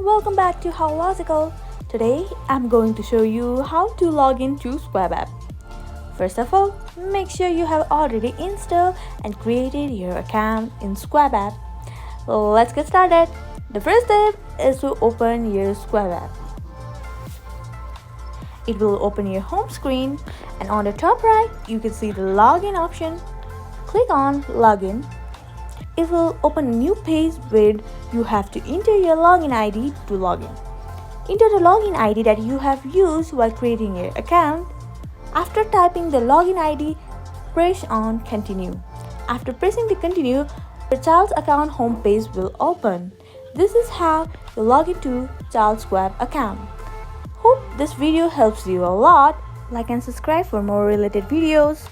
welcome back to How Logical. Today I'm going to show you how to log into Schwab app. First of all, make sure you have already installed and created your account in Schwab app. Let's get started. The first step is to open your Schwab app. It will open your home screen, and on the top right you can see the login option. Click on login. It will open a new page where you have to enter your login ID to log in. Enter the login ID that you have used while creating your account. After typing the login ID, press on continue. After pressing the continue, your child's account homepage will open. This is how you log into Charles Schwab account. Hope this video helps you a lot. Like and subscribe for more related videos.